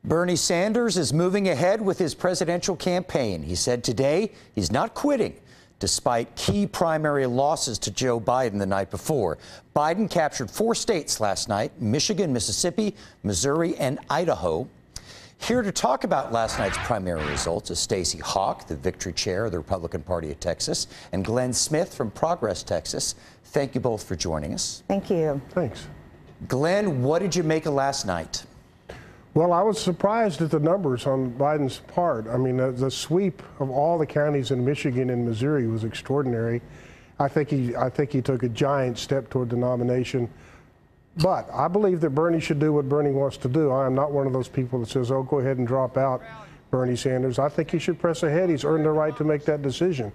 Bernie Sanders is moving ahead with his presidential campaign. He said today he's not quitting, despite key primary losses to Joe Biden the night before. Biden captured 4 states last night: Michigan, Mississippi, Missouri, and Idaho. Here to talk about last night's primary results is Stacey Hawk, the victory chair of the Republican Party of Texas, and Glenn Smith from Progress, Texas. Thank you both for joining us. Thank you. Thanks. Glenn, what did you make of last night? Well, I was surprised at the numbers on Biden's part. I mean, the sweep of all the counties in Michigan and Missouri was extraordinary. I think he took a giant step toward the nomination. But I believe that Bernie should do what Bernie wants to do. I am not one of those people that says, oh, go ahead and drop out Bernie Sanders. I think he should press ahead. He's earned the right to make that decision.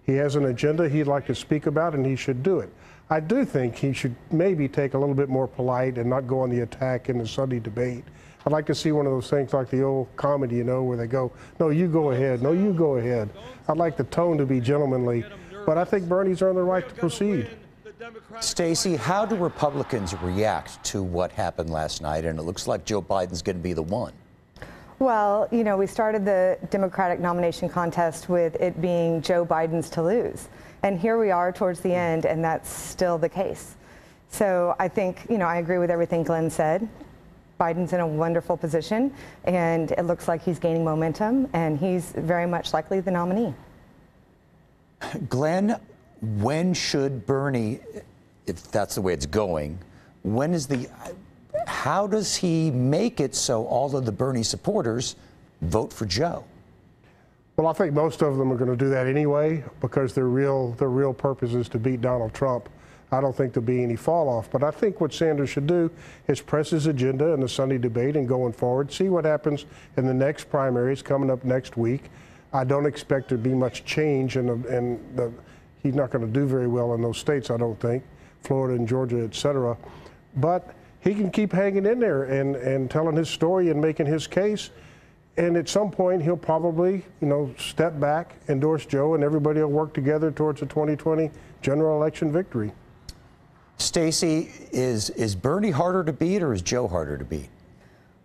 He has an agenda he'd like to speak about, and he should do it. I do think he should maybe take a little bit more polite and not go on the attack in the Sunday debate. I'd like to see one of those things like the old comedy, you know, where they go, no, you go ahead, no, you go ahead. I'd like the tone to be gentlemanly, but I think Bernie's earned the right to proceed. Stacey, how do Republicans react to what happened last night? And it looks like Joe Biden's going to be the one. Well, you know, we started the Democratic nomination contest with it being Joe Biden's to lose. And here we are towards the end, and that's still the case. So I think, you know, I agree with everything Glenn said. Biden's in a wonderful position, and it looks like he's gaining momentum, and he's very much likely the nominee. Glenn, when should Bernie, if that's the way it's going, how does he make it so all of the Bernie supporters vote for Joe? Well, I think most of them are going to do that anyway because their real purpose is to beat Donald Trump. I don't think there'll be any fall off, but I think what Sanders should do is press his agenda in the Sunday debate and going forward, see what happens in the next primaries coming up next week. I don't expect there to be much change, he's not going to do very well in those states, I don't think, Florida and Georgia, et cetera. But he can keep hanging in there and telling his story and making his case. And at some point, he'll probably, you know, step back, endorse Joe, and everybody will work together towards a 2020 general election victory. Stacey, is Bernie harder to beat or is Joe harder to beat?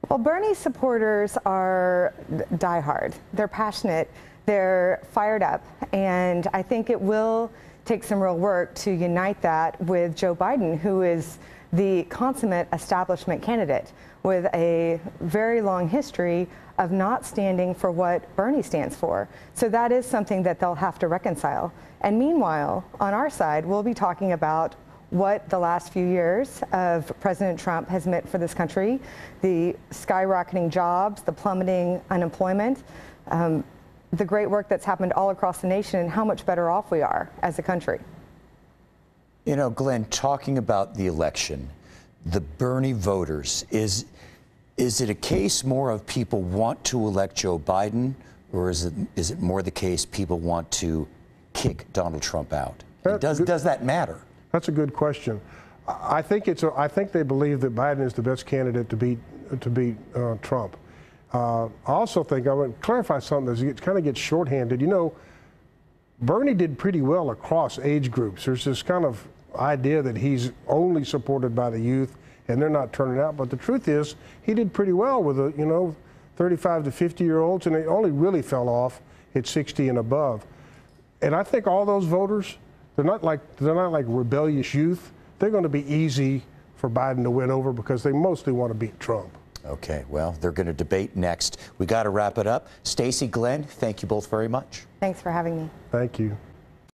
Well, Bernie supporters are diehard. They're passionate. They're fired up. And I think it will take some real work to unite that with Joe Biden, who is the consummate establishment candidate with a very long history of not standing for what Bernie stands for. So that is something that they'll have to reconcile. And meanwhile, on our side, we'll be talking about what the last few years of President Trump has meant for this country, the skyrocketing jobs, the plummeting unemployment, the great work that's happened all across the nation, and how much better off we are as a country. You know, Glenn, talking about the election, the Bernie voters, is it a case more of people want to elect Joe Biden, or is it more the case people want to kick Donald Trump out? Does that matter? That's a good question. I think they believe that Biden is the best candidate to beat Trump. I also think I want to clarify something that kind of gets shorthanded. You know, Bernie did pretty well across age groups. There's this kind of idea that he's only supported by the youth and they're not turning out. But the truth is, he did pretty well with the 35 to 50-year-olds, and they only really fell off at 60 and above. And I think all those voters, they're not like rebellious youth. They're going to be easy for Biden to win over because they mostly want to beat Trump. Okay, well, they're going to debate next. We got to wrap it up. Stacey, Glenn, thank you both very much. Thanks for having me. Thank you.